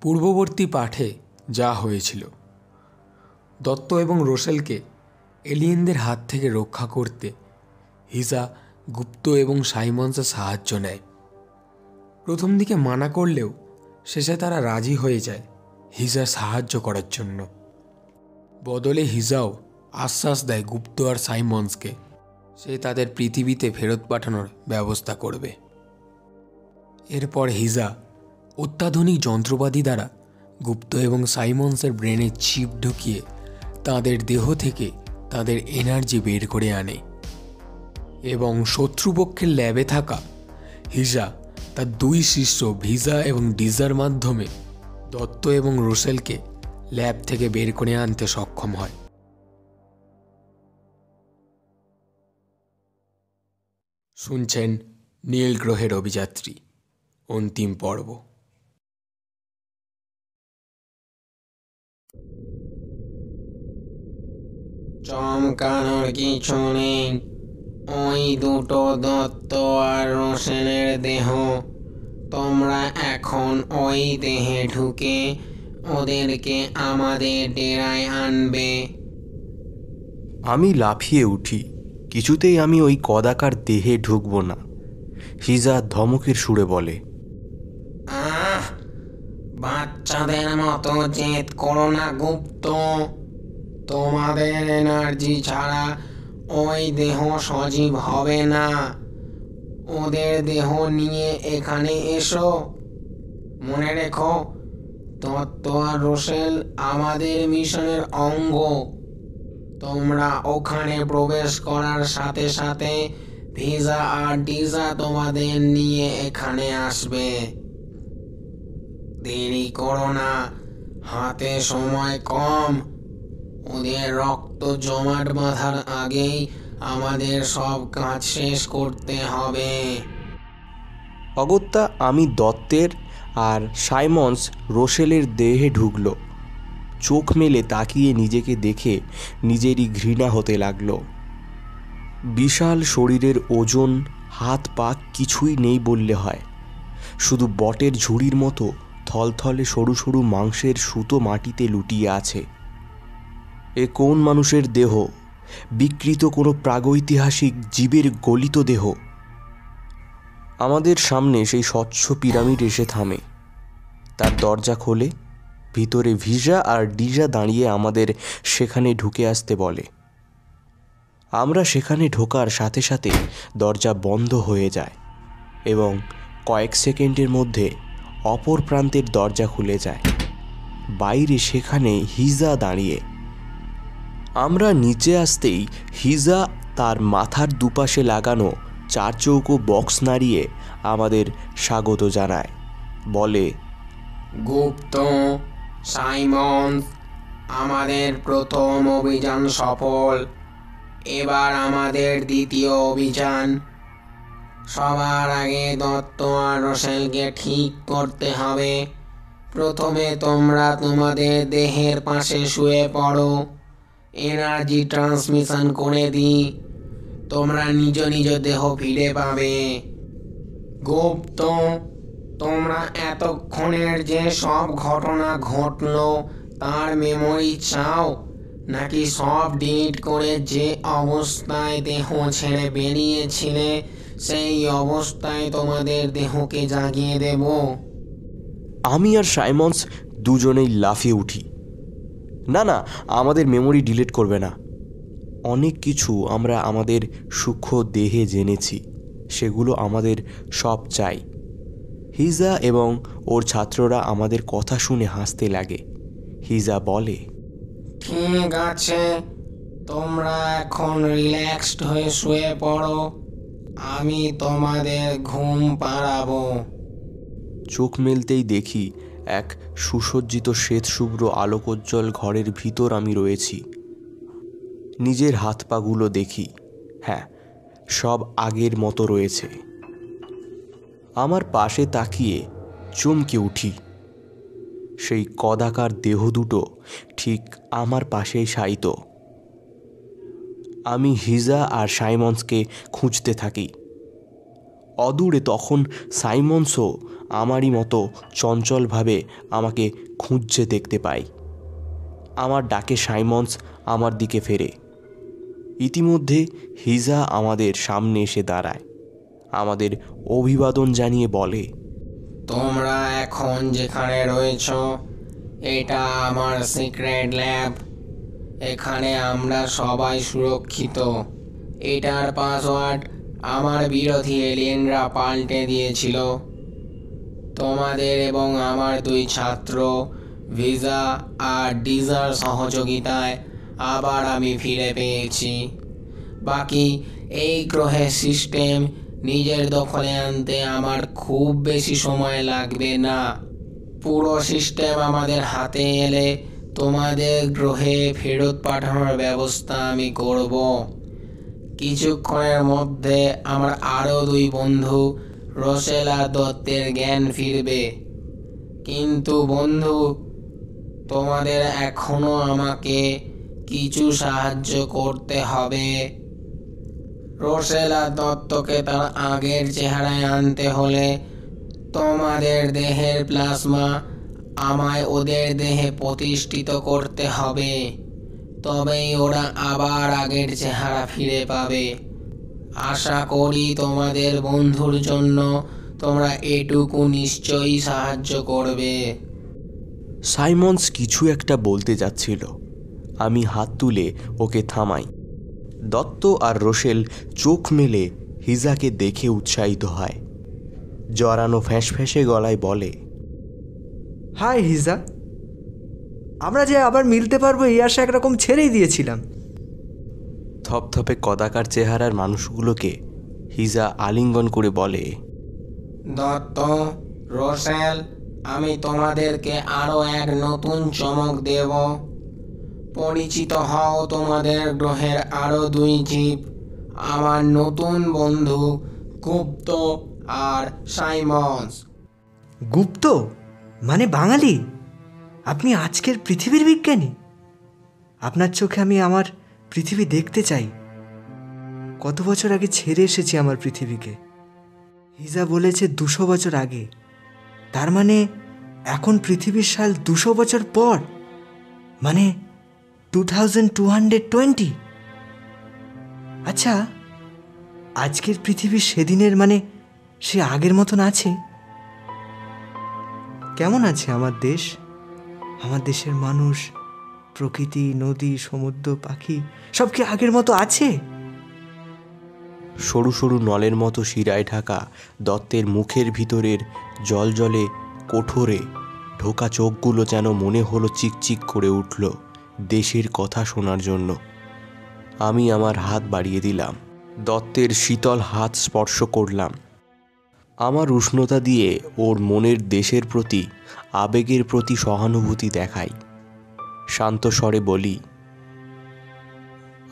পূর্ববর্তী পাঠে যা হয়েছিল, দত্ত এবং রোসেলকে এলিয়েনদের হাত থেকে রক্ষা করতে হিজা গুপ্ত এবং সাইমন্সের সাহায্য নেয়। প্রথম দিকে মানা করলেও শেষে তারা রাজি হয়ে যায় হিজার সাহায্য করার জন্য। বদলে হিজাও আশ্বাস দেয় গুপ্ত আর সাইমন্সকে সে তাদের পৃথিবীতে ফেরত পাঠানোর ব্যবস্থা করবে। এরপর হিজা অত্যাধুনিক যন্ত্রপাতি দ্বারা গুপ্ত এবং সাইমন্সের ব্রেনে চিপ ঢুকিয়ে তাদের দেহ থেকে তাদের এনার্জি বের করে আনে এবং শত্রুপক্ষের ল্যাবে থাকা হিজা তার দুই শিষ্য ভিজা এবং ডিজার মাধ্যমে দত্ত এবং রোসেলকে ল্যাব থেকে বের করে আনতে সক্ষম হয়। শুনছেন নীল গ্রহের অভিযাত্রী অন্তিম পর্ব। চমকানোর কিছু নেই, ওই দুটো দত্ত আর রোসেনের দেহ। তোমরা এখন ওই দেহে ঢুকে ওদেরকে আমাদের ডেরায় আনবে। আমি লাফিয়ে উঠি, কিছুতেই আমি ওই কদাকার দেহে ঢুকব না। হিজা ধমকের সুরে বলে, বাচ্চাদের মতো জেদ করো না গুপ্ত। তোমাদের এনার্জি ছাড়া ওই দেহ সজীব হবে না। ওদের দেহ নিয়ে এখানে এসো। মনে রেখো, দত্ত আর রোসেল আমাদের মিশনের অঙ্গ। তোমরা ওখানে প্রবেশ করার সাথে সাথে ভিজা আর ডিজা তোমাদের নিয়ে এখানে আসবে। দেরি করো না, হাতে সময় কম। ওদের রক্ত জমাট বাঁধার আগেই আমাদের সব কাজ শেষ করতে হবে। অগত্যা আমি দত্তের আর সাইমন্স রোসেলের দেহে ঢুকল। চোখ মেলে তাকিয়ে নিজেকে দেখে নিজেরই ঘৃণা হতে লাগলো। বিশাল শরীরের ওজন, হাত পা কিছুই নেই বললে হয়। শুধু বটের ঝুড়ির মতো থলথলে সরু সরু মাংসের সুতো মাটিতে লুটিয়ে আছে। এ কোন মানুষের দেহ? বিকৃত কোনো প্রাগৈতিহাসিক জীবের গলিত দেহ। আমাদের সামনে সেই স্বচ্ছ পিরামিড এসে থামে। তার দরজা খোলে। ভিতরে ভিজা আর ডিজা দাঁড়িয়ে আমাদের সেখানে ঢুকে আসতে বলে। আমরা সেখানে ঢোকার সাথে সাথে দরজা বন্ধ হয়ে যায় এবং কয়েক সেকেন্ডের মধ্যে অপর প্রান্তের দরজা খুলে যায়। বাইরে সেখানে হিজা দাঁড়িয়ে। আমরা নিচে আসতেই হিজা তার মাথার দুপাশে লাগানো চারচৌকো বক্স নাড়িয়ে আমাদের স্বাগত জানায়। বলে, গুপ্ত, সাইমন্স, আমাদের প্রথম অভিযান সফল। এবার আমাদের দ্বিতীয় অভিযান। সবার আগে দত্ত আর রোসেলকে ঠিক করতে হবে। প্রথমে তোমরা তোমাদের দেহের পাশে শুয়ে পড়ো। এনার্জি ট্রান্সমিশন করে দিই। তোমরা নিজ নিজ দেহ ফিরে পাবে। গুপ্ত, তোমরা এতক্ষণের যে সব ঘটনা ঘটলো তার মেমোরি চাও, নাকি সব ডিলিট করে যে অবস্থায় দেহ ছেড়ে বেরিয়েছিলে সেই অবস্থায় তোমাদের দেহকে জাগিয়ে দেব? আমি আর সাইমন্স দুজনেই লাফিয়ে উঠি। না না, আমাদের মেমোরি ডিলিট করবে না। অনেক কিছু আমরা আমাদের সূক্ষ্ম দেহে জেনেছি, সেগুলো আমাদের সব চাই। হিজা এবং ওর ছাত্ররা আমাদের কথা শুনে হাসতে লাগে। হিজা বলে, ঠিক আছে, তোমরা এখন রিল্যাক্সড হয়ে শুয়ে পড়ো। আমি তোমাদের ঘুম পাড়াবো। চোখ মেলতেই দেখি এক সুসজ্জিত শ্বেতশুভ্র আলোকোজ্জ্বল ঘরের ভিতর আমি রয়েছি। নিজের হাত পাগুলো দেখি, হ্যাঁ, সব আগের মতো রয়েছে। আমার পাশে তাকিয়ে চমকে উঠি। সেই কদাকার দেহ দুটো ঠিক আমার পাশেই শায়িত। আমি হিজা আর সাইমন্সকে খুঁজতে থাকি। অদূরে তখন সাইমন্সও আমারই মতো চঞ্চলভাবে আমাকে খুঁজছে দেখতে পাই। আমার ডাকে সাইমন্স আমার দিকে ফেরে। ইতিমধ্যে হিজা আমাদের সামনে এসে দাঁড়ায়, আমাদের অভিবাদন জানিয়ে বলে, তোমরা এখন যেখানে রয়েছ এটা আমার সিক্রেট ল্যাব। এখানে আমরা সবাই সুরক্ষিত। এটার পাসওয়ার্ড আমার বিরোধী এলিয়েনরা পাল্টে দিয়েছিল। তোমাদের এবং আমার 2 ছাত্র ভিজা আর ডিজার সহযোগিতায় আবার আমি ফিরে পেয়েছি। বাকি এই গ্রহের সিস্টেম নিজের দখলে আনতে আমার খুব বেশি সময় লাগবে না। পুরো সিস্টেম আমাদের হাতে এলে তোমাদের গ্রহে ফেরত পাঠানোর ব্যবস্থা আমি করব। কিছুক্ষণের মধ্যে আমার আরও 2 বন্ধু রোসেল আর দত্তের জ্ঞান ফিরবে। কিন্তু বন্ধু, তোমাদের এখনো আমাকে কিছু সাহায্য করতে হবে। রোসেল আর দত্তকে তার আগের চেহারায় আনতে হলে তোমাদের দেহের প্লাজমা আমায় ওদের দেহে প্রতিষ্ঠিত করতে হবে। তবেই ওরা আবার আগের চেহারা ফিরে পাবে। আশা করি তোমাদের বন্ধুর জন্য তোমরা এটুকু নিশ্চয়ই সাহায্য করবে। সাইমন্স কিছু একটা বলতে যাচ্ছিল, আমি হাত তুলে ওকে থামাই। দত্ত আর রোসেল চোখ মেলে হিজাকে দেখে উৎসাহিত হয়। জড়ানো ফ্যাঁসফ্যাঁসে গলায় বলে, হাই হিজা, আমরা যে আবার মিলতে পারবো এই আশা একরকম ছেড়েই দিয়েছিলাম। থপথপে কদাকার চেহারার মানুষগুলোকে হিজা আলিঙ্গন করে বলে, দত্ত, রোসেল, আমি তোমাদেরকে আরো এক নতুন চমক দেব। পরিচিত হও তোমাদের গ্রহের আরো 2 জীব, আমার নতুন বন্ধু গুপ্ত আর সাইমন্স। গুপ্ত মানে বাঙালি? আপনি আজকের পৃথিবীর বিজ্ঞানী? আপনার চোখে আমি আমার পৃথিবী দেখতে চাই। কত বছর আগে ছেড়ে এসেছি আমার পৃথিবীকে। হিজা বলেছে 200 বছর আগে। তার মানে এখন পৃথিবীর সাল 200 বছর পর, মানে 2220। আচ্ছা, আজকের পৃথিবী সেদিনের মানে সে আগের মতন আছে? কেমন আছে আমার দেশ, আমার দেশের মানুষ, প্রকৃতি, নদী, সমুদ্র, পাখি সব কি আগের মতো আছে? সরু সরু নলের মতো শিরায় ঢাকা দত্তের মুখের ভিতরের জলজলে কোঠরে ঢোকা চোখগুলো যেন মনে হলো চিকচিক করে উঠল দেশের কথা শোনার জন্য। আমি আমার হাত বাড়িয়ে দিলাম, দত্তের শীতল হাত স্পর্শ করলাম। আমার উষ্ণতা দিয়ে ওর মনের দেশের প্রতি, আবেগের প্রতি সহানুভূতি দেখাই। শান্ত স্বরে বলি,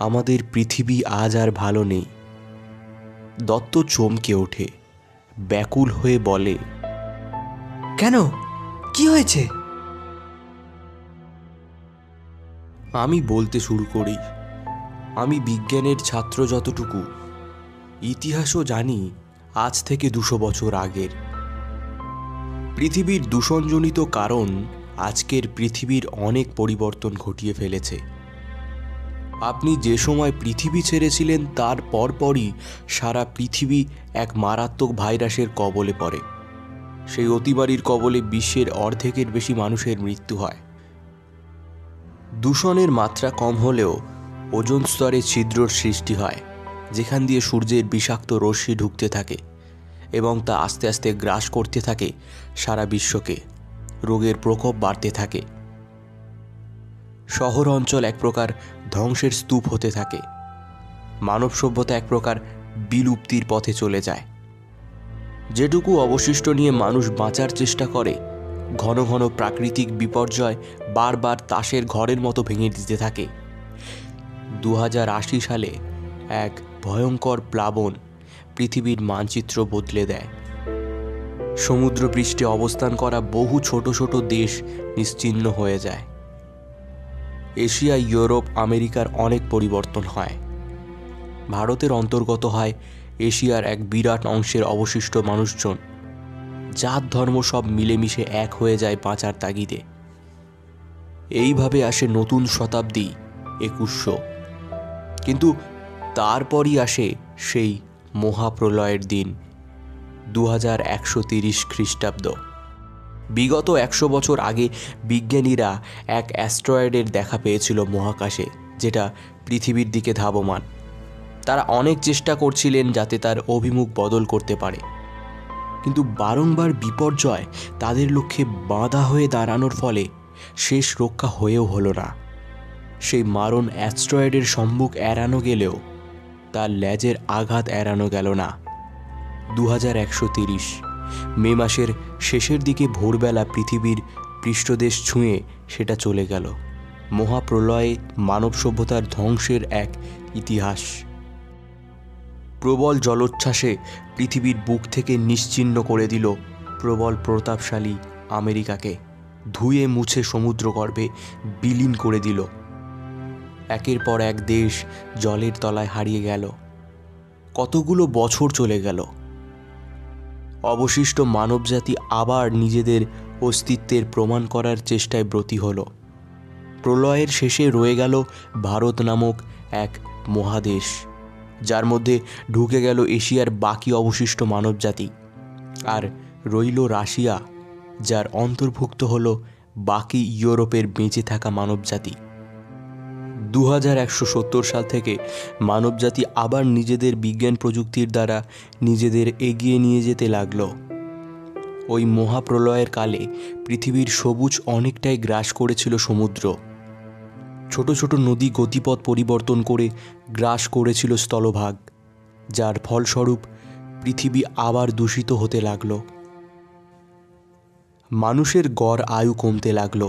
আমাদের পৃথিবী আজ আর ভালো নেই। দত্ত চমকে ওঠে, ব্যাকুল হয়ে বলে, কেন, কি হয়েছে? আমি বলতে শুরু করি, আমি বিজ্ঞানের ছাত্র যতটুকু, ইতিহাসও জানি আজ থেকে 200 বছর আগের। পৃথিবীর দূষণজনিত কারণ আজকের পৃথিবীর অনেক পরিবর্তন ঘটিয়ে ফেলেছে। আপনি যে সময় পৃথিবী ছেড়েছিলেন তার পরপরই সারা পৃথিবী এক মারাত্মক ভাইরাসের কবলে পড়ে। সেই অতিমারীর কবলে বিশ্বের অর্ধেকের বেশি মানুষের মৃত্যু হয়। দূষণের মাত্রা কম হলেও ওজোন স্তরে ছিদ্রর সৃষ্টি হয়, যেখান দিয়ে সূর্যের বিষাক্ত রশ্মি ঢুকতে থাকে এবং তা আস্তে আস্তে গ্রাস করতে থাকে সারা বিশ্বকে। রোগের প্রকোপ বাড়তে থাকে। শহর অঞ্চল এক প্রকার ধ্বংসের স্তূপ হতে থাকে। মানব সভ্যতা এক প্রকার বিলুপ্তির পথে চলে যায়। যেটুকু অবশিষ্ট নিয়ে মানুষ বাঁচার চেষ্টা করে, ঘন ঘন প্রাকৃতিক বিপর্যয় বারবার তাসের ঘরের মতো ভেঙে দিতে থাকে। 2080 সালে এক ভয়ঙ্কর প্লাবন পৃথিবীর মানচিত্র বদলে দেয়। সমুদ্রপৃষ্ঠে অবস্থান করা বহু ছোট ছোট দেশ নিশ্চিহ্ন হয়ে যায়। এশিয়া, ইউরোপ, আমেরিকার অনেক পরিবর্তন হয়। ভারতের অন্তর্গত হয় এশিয়ার এক বিরাট অংশের অবশিষ্ট মানুষজন, জাত ধর্ম সব মিলেমিশে এক হয়ে যায় বাঁচার তাগিদে। এইভাবে আসে নতুন শতাব্দী 2100। কিন্তু তারপরই আসে সেই মহাপ্রলয়ের দিন 2130 খ্রিস্টাব্দ। বিগত 100 বছর আগে বিজ্ঞানীরা এক অ্যাস্ট্রয়েডের দেখা পেয়েছিল মহাকাশে, যেটা পৃথিবীর দিকে ধাবমান। তারা অনেক চেষ্টা করছিলেন যাতে তার অভিমুখ বদল করতে পারে, কিন্তু বারংবার বিপর্যয় তাদের লক্ষ্যে বাধা হয়ে দাঁড়ানোর ফলে শেষ রক্ষা হয়েও হলো না। সেই মারণ অ্যাস্ট্রয়েডের সম্মুখ এড়ানো গেলেও তার লেজের আঘাত এড়ানো গেল না। 2130 মে মাসের শেষের দিকে ভোরবেলা পৃথিবীর পৃষ্ঠদেশ ছুঁয়ে সেটা চলে গেল। মহাপ্রলয়ে মানব সভ্যতার ধ্বংসের এক ইতিহাস। প্রবল জলোচ্ছ্বাসে পৃথিবীর বুক থেকে নিশ্চিহ্ন করে দিল প্রবল প্রতাপশালী আমেরিকাকে, ধুয়ে মুছে সমুদ্রগর্ভে বিলীন করে দিল। একের পর এক দেশ জলের তলায় হারিয়ে গেল। কতগুলো বছর চলে গেল। অবশিষ্ট মানবজাতি আবার নিজেদের অস্তিত্বের প্রমাণ করার চেষ্টায় ব্রতী হল। প্রলয়ের শেষে রয়ে গেল ভারত নামক এক মহাদেশ, যার মধ্যে ঢুকে গেল এশিয়ার বাকি অবশিষ্ট মানবজাতি, আর রইল রাশিয়া, যার অন্তর্ভুক্ত হল বাকি ইউরোপের বেঁচে থাকা মানবজাতি। 2170 সাল থেকে মানবজাতি আবার নিজেদের বিজ্ঞান প্রযুক্তির দ্বারা নিজেদের এগিয়ে নিয়ে যেতে লাগলো। ওই মহাপ্রলয়ের কালে পৃথিবীর সবুজ অনেকটাই গ্রাস করেছিল সমুদ্র। ছোট ছোট নদী গতিপথ পরিবর্তন করে গ্রাস করেছিল স্থলভাগ, যার ফলস্বরূপ পৃথিবী আবার দূষিত হতে লাগল। মানুষের গড় আয়ু কমতে লাগল।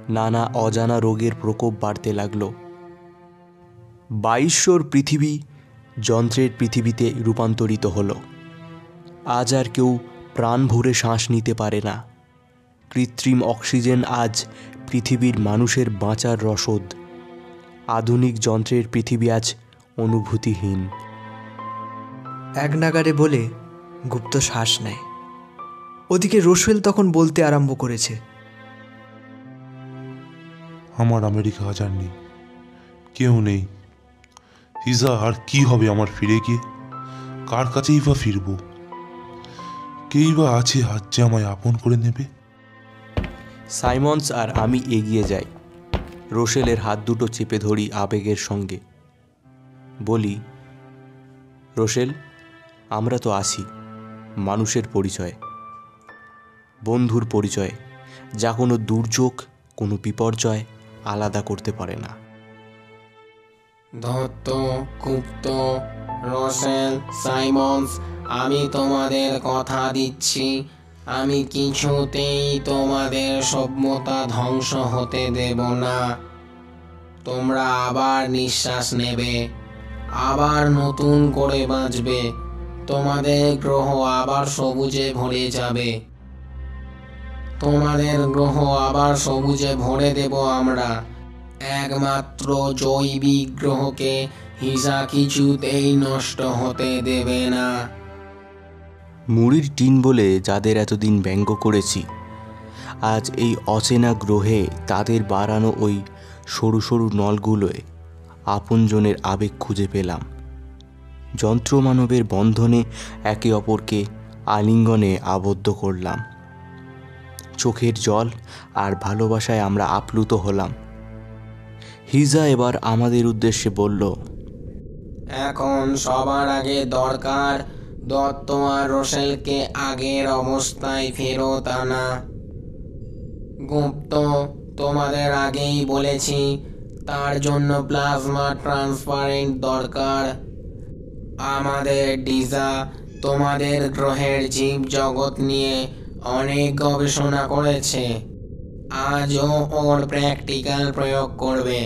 নানা অজানা রোগের প্রকোপ বাড়তে লাগল। 2200 পৃথিবী যন্ত্রের পৃথিবীতে রূপান্তরিত হলো। আজ আর কেউ প্রাণ ভরে শ্বাস নিতে পারে না। কৃত্রিম অক্সিজেন আজ পৃথিবীর মানুষের বাঁচার রসদ। আধুনিক যন্ত্রের পৃথিবী আজ অনুভূতিহীন। এক নাগারে বলে গুপ্ত শ্বাস নেয়। ওদিকে রোসেল তখন বলতে আরম্ভ করেছে, আমার আমেরিকা আজ আর নেই, কেউ নেই। হিজা, আর কি হবে আমার ফিরে গিয়ে? কার কাছেই বা ফিরব? কেই বা আছে আজ যে আমায় আপন করে নেবে? সাইমন্স আর আমি এগিয়ে যাই। রোসেলের হাত দুটো চেপে ধরি আবেগের সঙ্গে। বলি, রোসেল, আমরা তো আছি মানুষের পরিচয়, বন্ধুর পরিচয়, যা কোনো দুর্যোগ, কোনো বিপর্যয় আলাদা করতে পারে না। দত্ত, গুপ্ত, রোসেল, সাইমন্স, আমি তোমাদের কথা দিচ্ছি, আমি কিছুতেই তোমাদের সভ্যতা ধ্বংস হতে দেব না। তোমরা আবার নিঃশ্বাস নেবে, আবার নতুন করে বাঁচবে। তোমাদের গ্রহ আবার সবুজে ভরে যাবে। তোমাদের গ্রহ আবার সবুজে ভরে দেব আমরা। একমাত্র জৈবিক গ্রহকে হিজা কিছুতেই নষ্ট হতে দেবে না। মুড়ির টিন বলে যাদের এতদিন ব্যঙ্গ করেছি, আজ এই অচেনা গ্রহে তাদের বাড়ানো ওই সরু সরু নলগুলোয় আপনজনের আবেগ খুঁজে পেলাম। যন্ত্রমানবের বন্ধনে একে অপরকে আলিঙ্গনে আবদ্ধ করলাম। চোখের জল আর ভালোবাসায় আমরা আপ্লুত হলাম। হিজা এবার আমাদের উদ্দেশ্যে বলল, এখন সবার আগে দরকার দত্ত আর রোসেলকে আগের অবস্থায় ফেরত আনা। গুপ্ত, তোমাদের আগেই বলেছি, তার জন্য প্লাজমা ট্রান্সপারেন্ট দরকার। আমাদের ডিজা তোমাদের গ্রহের জীব জগৎ নিয়ে অনেক গবেষণা করেছে। আজও ওর প্র্যাকটিক্যাল প্রয়োগ করবে।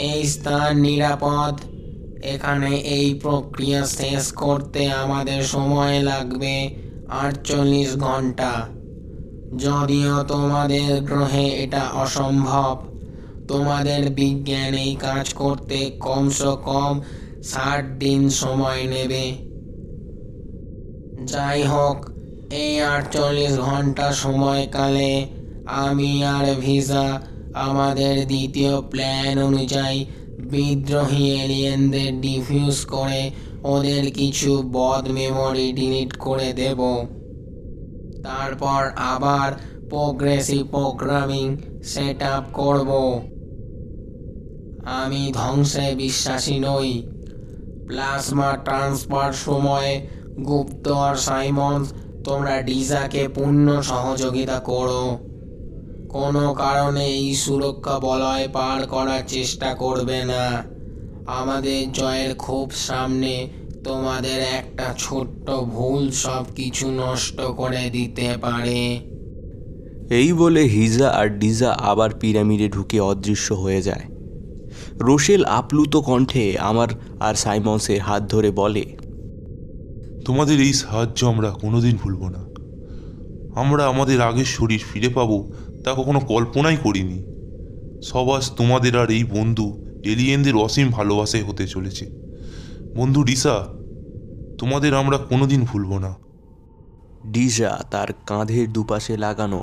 এই স্থান নিরাপদ। এখানে এই প্রক্রিয়া শেষ করতে আমাদের সময় লাগবে 48 ঘন্টা। যদিও তোমাদের গ্রহে এটা অসম্ভব, তোমাদের বিজ্ঞান এই কাজ করতে কমসে কম 60 দিন সময় নেবে। যাই হোক, এই 48 ঘন্টা সময়কালে আমি আর ভিসা আমাদের দ্বিতীয় প্ল্যান অনুযায়ী বিদ্রোহী এলিয়েনদের ডিফিউজ করে ওদের কিছু বদ মেমরি ডিলিট করে দেব। তারপর আবার প্রোগ্রেসিভ প্রোগ্রামিং সেট আপ করব। আমি ধ্বংসে বিশ্বাসী নই। প্লাজমা ট্রান্সফার সময়ে গুপ্ত আর সাইমন্স, তোমরা ডিজাকে পূর্ণ সহযোগিতা করো। কোনো কারণে এই সুরক্ষা বলয় পার করার চেষ্টা করবে না। আমাদের জয়ের খুব সামনে তোমাদের একটা ছোট্ট ভুল সব কিছু নষ্ট করে দিতে পারে। এই বলে হিজা আর ডিজা আবার পিরামিডে ঢুকে অদৃশ্য হয়ে যায়। রোশেল আপ্লুত কণ্ঠে আমার আর সাইমন্সের হাত ধরে বলে, তোমাদের এই সাহায্য আমরা কোনোদিন ভুলব না। আমরা আমাদের আগের শরীর ফিরে পাবো তা কখনো কল্পনাই করিনি। সব আজ তোমাদের আর এই বন্ধু এলিয়েনদের অসীম ভালোবাসায় হতে চলেছে। বন্ধু ডিসা, তোমাদের আমরা কোনোদিন ভুলব না। ডিজা তার কাঁধের দুপাশে লাগানো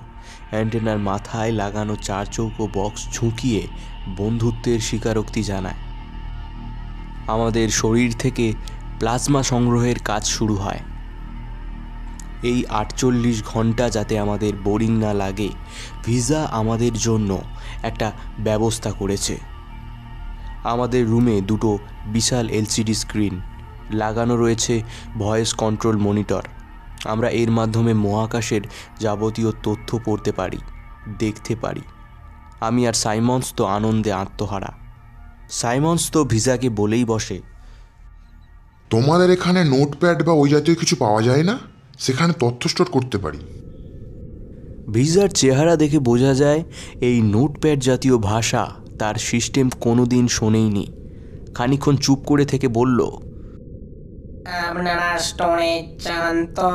অ্যান্টেনার মাথায় লাগানো 4 চৌকো বক্স ঝুঁকিয়ে বন্ধুত্বের স্বীকারোক্তি জানায়। আমাদের শরীর থেকে প্লাজমা সংগ্রহের কাজ শুরু হয়। এই 48 ঘন্টা যাতে আমাদের বোরিং না লাগে, ভিসা আমাদের জন্য একটা ব্যবস্থা করেছে। আমাদের রুমে দুটো বিশাল এলসিডি স্ক্রিন লাগানো রয়েছে, ভয়েস কন্ট্রোল মনিটর। আমরা এর মাধ্যমে মহাকাশের যাবতীয় তথ্য পড়তে পারি, দেখতে পারি। আমি আর সাইমন্স তো আনন্দে আত্মহারা। সাইমন্স তো ভিসাকে বলেই বসে, তোমাদের এখানে নোটপ্যাড বা ওই জাতীয় কিছু পাওয়া যায় না? সেখানে তথ্য স্টোর করতে পারি। ভিসার চেহারা দেখে বোঝা যায় এই নোটপ্যাড জাতীয় ভাষা তার সিস্টেম কোনোদিন শোনেইনি। খানিকক্ষণ চুপ করে থেকে বলল, আপনারা স্টোরেজ চান তো?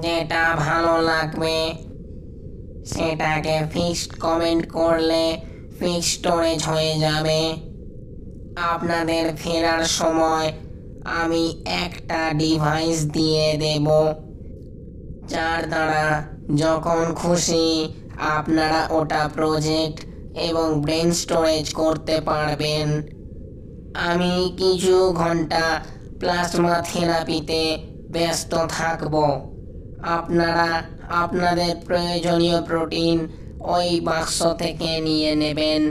যেটা ভালো লাগবে সেটাকে ফিক্সড কমেন্ট করলে ফিক্সড স্টোরেজ হয়ে যাবে। আপনাদের ফেরার সময় আমি একটা ডিভাইস দিয়ে দেব, যার দ্বারা যখন খুশি আপনারা ওটা প্রজেক্ট এবং ব্রেন স্টোরেজ করতে পারবেন। আমি কিছু ঘন্টা প্লাজমা থেরাপিতে ব্যস্ত থাকব। আপনারা আপনাদের প্রয়োজনীয় প্রোটিন ওই বাক্স থেকে নিয়ে নেবেন।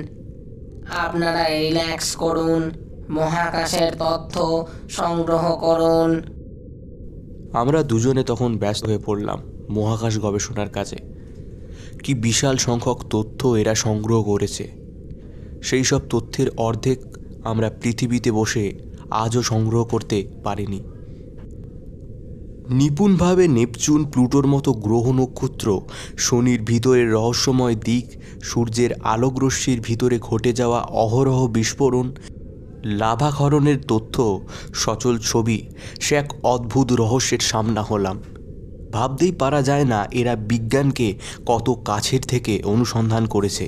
আপনারা রিল্যাক্স করুন, মহাকাশের তথ্য সংগ্রহ করুন। আমরা দুজনে তখন ব্যস্ত হয়ে পড়লাম মহাকাশ গবেষণার কাজে। কি বিশাল সংখ্যক তথ্য এরা সংগ্রহ করেছে। সেই সব তথ্যের অর্ধেক আমরা পৃথিবীতে বসে আজও সংগ্রহ করতে পারিনি। নিপুণভাবে নেপচুন, প্লুটোর মতো গ্রহ নক্ষত্র, শনির ভিতরের রহস্যময় দিক, সূর্যের আলোকরশ্মির ভিতরে ঘটে যাওয়া অহরহ বিস্ফোরণ, লাভাখরণের তথ্য, সচল ছবি, সে এক অদ্ভুত রহস্যের সামনা হলাম। ভাবতেই পারা যায় না এরা বিজ্ঞানকে কত কাছের থেকে অনুসন্ধান করেছে।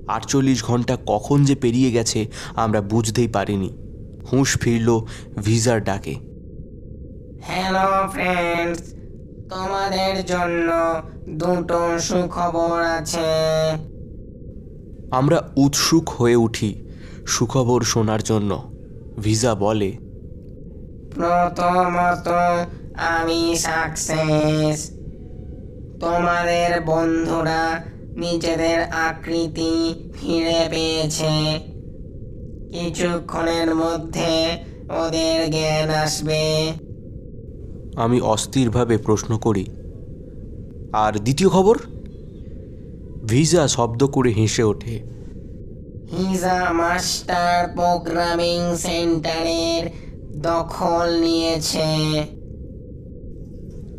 48 ঘন্টা কখন যে পেরিয়ে গেছে আমরা বুঝতেই পারিনি। হুঁশ ফিরল ভিসার ডাকে। হ্যালো ফ্রেন্ডস, তোমাদের জন্য দুটো সুখবর আছে। আমরা উৎসুক হয়ে উঠি সুখবর শোনার জন্য। ভিসা বলে, প্রথমত, আমি সাকসেস। তোমাদের বন্ধুরা নিজেদের আকৃতি ফিরে পেয়েছে। কিছুক্ষণের মধ্যে ওদের জ্ঞান আসবে। আমি অস্থিরভাবে প্রশ্ন করি, আর দ্বিতীয় খবর? ভিসা শব্দ করে হেসে ওঠে, হিজা মাস্টার প্রোগ্রামিং সেন্টারের দখল নিয়েছে।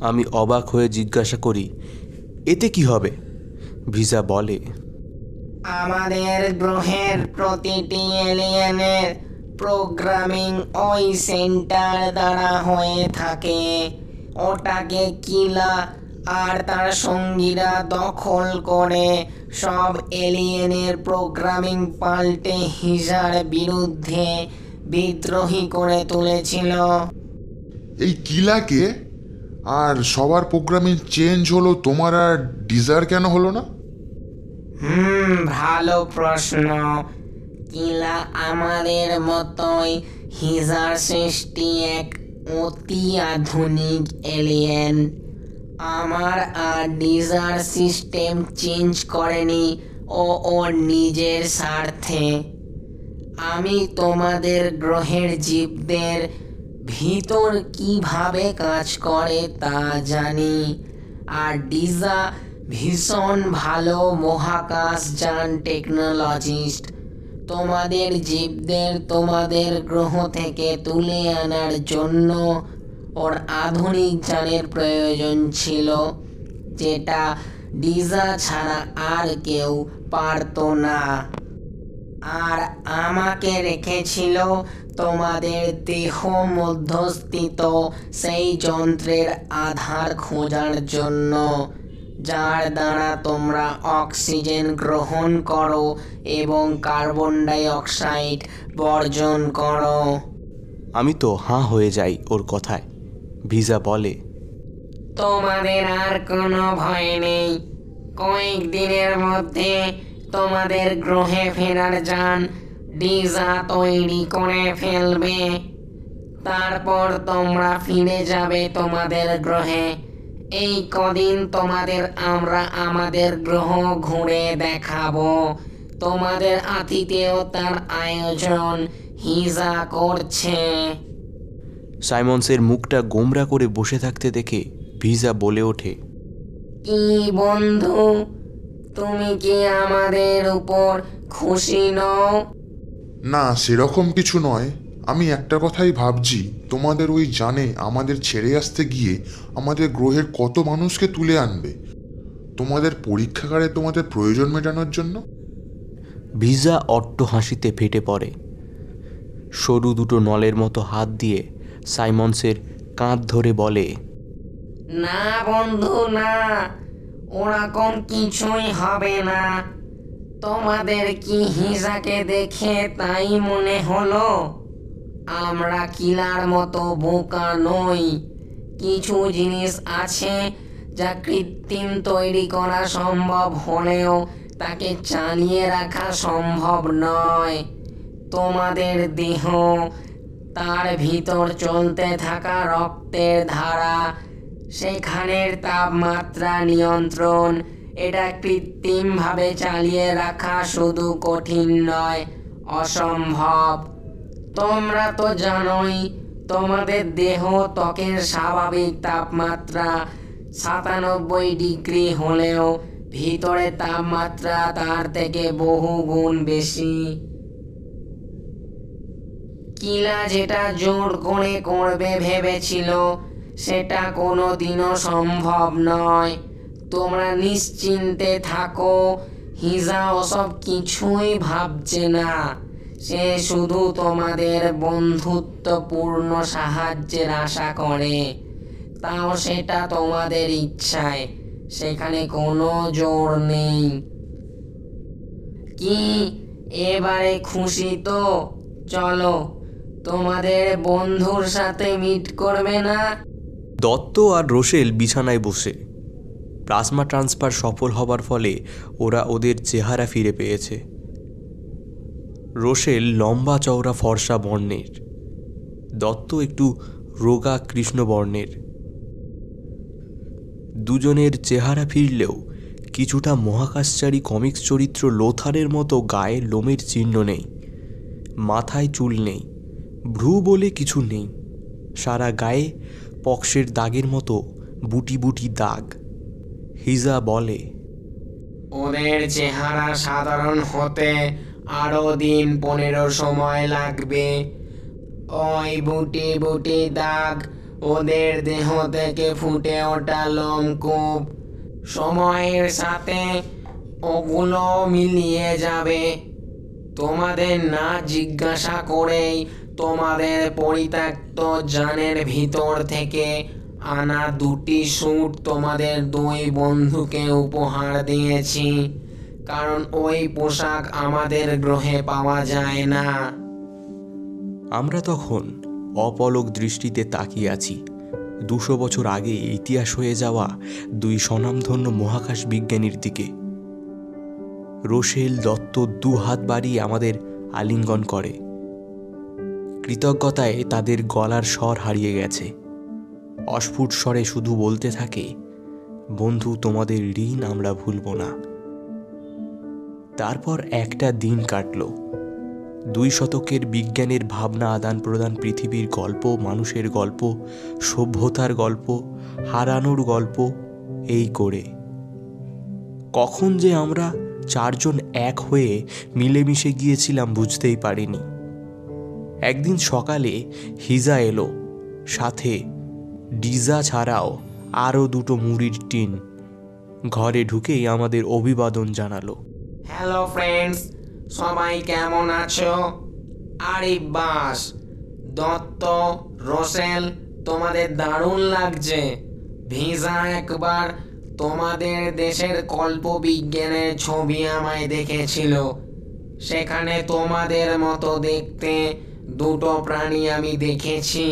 আমি অবাক হয়ে জিজ্ঞাসা করি, এতে কি হবে? ভিসা বলে, আমাদের গ্রহের প্রতিটি এলিয়েনের প্রোগ্রামিং ওই সেন্টার দ্বারা হয়ে থাকে। ওটাকে কিলা আর তার সঙ্গীরা দখল করে সব এলিয়েনের প্রোগ্রামিং পাল্টে হিজার বিরুদ্ধে বিদ্রোহী করে তুলেছিল। এই কিলাকে, আর সবার প্রোগ্রামিং চেঞ্জ হলো, তোমার আর ডিজার কেন হলো না? ভালো প্রশ্ন। কিলা আমাদের মতোই হিজার সৃষ্টি এক অতি আধুনিক এলিয়েন। আমার আর ডিজার সিস্টেম চেঞ্জ করেনি ও ওর নিজের স্বার্থে। আমি তোমাদের গ্রহের জীবদের ভিতর কিভাবে কাজ করে তা জানি, আর ডিজা ভীষণ ভালো মহাকাশযান টেকনোলজিস্ট। তোমাদের জীবদের তোমাদের গ্রহ থেকে তুলে আনার জন্য ওর আধুনিক যানের প্রয়োজন ছিল, যেটা ডিজা ছাড়া আর কেউ পারতো না। আর আমাকে রেখেছিল তোমাদের দেহ মধ্যস্থিত সেই যন্ত্রের আধার খোঁজার জন্য, যার দ্বারা তোমরা অক্সিজেন গ্রহণ করো এবং কার্বন ডাই অক্সাইড বর্জন করো। আমি তো হাঁ হয়ে যাই ওর কথায়। ভিজা বলে, তোমাদের আর কোনো ভয় নেই। কয়েকদিনের মধ্যে তোমাদের গ্রহে ফেরার যান ডিজা তৈরি করে ফেলবে। তারপর তোমরা ফিরে যাবে তোমাদের গ্রহে। এই কদিন তোমাদের আমরা আমাদের গ্রহ ঘুরে দেখাবো। তোমাদের আতিথেয়তার আয়োজন হিজা করছে। সাইমন্সের মুখটা গোমরা করে বসে থাকতে দেখে ভিজা বলে ওঠে, কি বন্ধু, তুমি কি আমাদের উপর খুশি নও? না, সেরকম কিছু নয়। আমি একটা কথাই ভাবছি, তোমাদের ওই জানে আমাদের ছেড়ে আসতে গিয়ে আমাদের গ্রহের কত মানুষকে তুলে আনবে তোমাদের পরীক্ষাগারে তোমাদের প্রয়োজন মেটানোর জন্য। ভিজা অট্ট হাসিতে ফেটে পড়ে। সরু দুটো নলের মতো হাত দিয়ে সাইমন্সের কাঁধ ধরে বলে, না বন্ধু না, ওরকম কিছুই হবে না। তোমাদের কি হিজাকে দেখে তাই মনে হলো? আমরা কিলার মতো বোকা নই। কিছু জিনিস আছে যা কৃত্রিম তৈরি করা সম্ভব হলেও তাকে চালিয়ে রাখা সম্ভব নয়। তোমাদের দেহ, তার ভিতর চলতে থাকা রক্তের ধারা, সেখানের তাপমাত্রা নিয়ন্ত্রণ, এটা কৃত্রিমভাবে চালিয়ে রাখা শুধু কঠিন নয়, অসম্ভব। তোমরা তো জানোই, তোমাদের দেহ ত্বকের স্বাভাবিক তাপমাত্রা 97 ডিগ্রি হলেও ভিতরে তাপমাত্রা তার থেকে বহু গুণ বেশি। কিলা যেটা জোর করে করবে ভেবেছিল, সেটা কোনোদিনও সম্ভব নয়। তোমরা নিশ্চিন্তে থাকো, হিজা ওসব কিছুই ভাবছে না। সে শুধু তোমাদের বন্ধুত্বপূর্ণ সাহায্যের আশা করে, তাও সেটা তোমাদের ইচ্ছায়, সেখানে কোনো জোর নেই। কি এবারে খুশি তো? চলো, তোমাদের বন্ধুর সাথে মিট করবে না? দত্ত আর রোশেল বিছানায় বসে। প্লাজমা ট্রান্সফার সফল হবার ফলে ওরা ওদের চেহারা ফিরে পেয়েছে। রোশেল লম্বা চওড়া ফর্সা বর্ণের, দত্ত একটু রোগা কৃষ্ণ বর্ণের। দুজনের চেহারা ফিরলেও কিছুটা মহাকাশচারী কমিক্স চরিত্র লোথারের মতো গায়ে লোমের চিহ্ন নেই, মাথায় চুল নেই, ভ্রু বলে কিছু নেই। সারা গায়ে পক্সের দাগের মতো বুটি বুটি দাগ। হিজা বলে, ওদের চেহারা সাধারণ হতে আরো দিন 15 সময় লাগবে। ওই বুটি বুটি দাগ ওদের দেহ থেকে ফুটে ওঠা লোমকূপ। সময়ের সাথে ওগুলো মিলিয়ে যাবে। তোমাদের না জিজ্ঞাসা করেই তোমাদের পরিত্যক্ত যানের ভিতর থেকে আনা 2টি স্যুট তোমাদের 2 বন্ধুকে উপহার দিয়েছি, কারণ ওই পোশাক আমাদের গ্রহে পাওয়া যায় না। আমরা তখন অপলক দৃষ্টিতে তাকিয়ে আছি 200 বছর আগে ইতিহাস হয়ে যাওয়া দুই স্বনামধন্য মহাকাশ বিজ্ঞানীর দিকে। রোশেল দত্ত 2 হাত বাড়িয়ে আমাদের আলিঙ্গন করে। কৃতজ্ঞতায় তাদের গলার স্বর হারিয়ে গেছে। অস্ফুট স্বরে শুধু বলতে থাকে, বন্ধু, তোমাদের ঋণ আমরা ভুলব না। তারপর একটা দিন কাটল। 2 শতকের বিজ্ঞানের ভাবনা আদান প্রদান, পৃথিবীর গল্প, মানুষের গল্প, সভ্যতার গল্প, হারানোর গল্প, এই করে কখন যে আমরা 4 জন এক হয়ে মিলেমিশে গিয়েছিলাম বুঝতেই পারিনি। একদিন সকালে হিজা এলো, সাথে ডিজা ছাড়াও আরও 2টো মুড়ির টিন। ঘরে ঢুকেই আমাদের অভিবাদন জানালো। হ্যালো ফ্রেন্ডস, সবাই কেমন আছো? আরে বাস, দত্ত, রোশেল, তোমাদের দারুণ লাগছে। ভিজা একবার তোমাদের দেশের কল্পবিজ্ঞানের ছবি আমায় দেখেছিল। সেখানে তোমাদের মতো দেখতে 2টো প্রাণী আমি দেখেছি।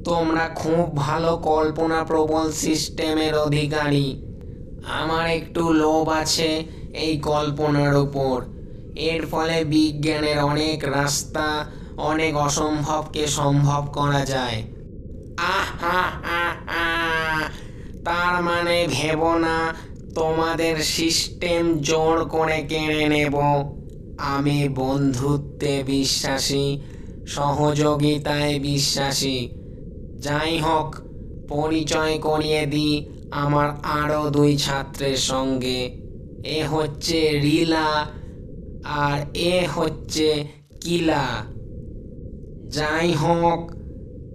তোমরা খুব ভালো কল্পনাপ্রবল সিস্টেমের অধিকারী। আমার একটু লোভ আছে এই কল্পনার উপর। এর ফলে বিজ্ঞানের অনেক রাস্তা, অনেক অসম্ভবকে সম্ভব করা যায়। তার মানে ভেবো না তোমাদের সিস্টেম জোর করে কেড়ে নেব। আমি বন্ধুত্বে বিশ্বাসী, সহযোগিতায় বিশ্বাসী। যাই হোক, পরিচয় করিয়ে দিই আমার আরও 2 ছাত্রের সঙ্গে। এ হচ্ছে রিলা আর এ হচ্ছে কিলা। যাই হোক,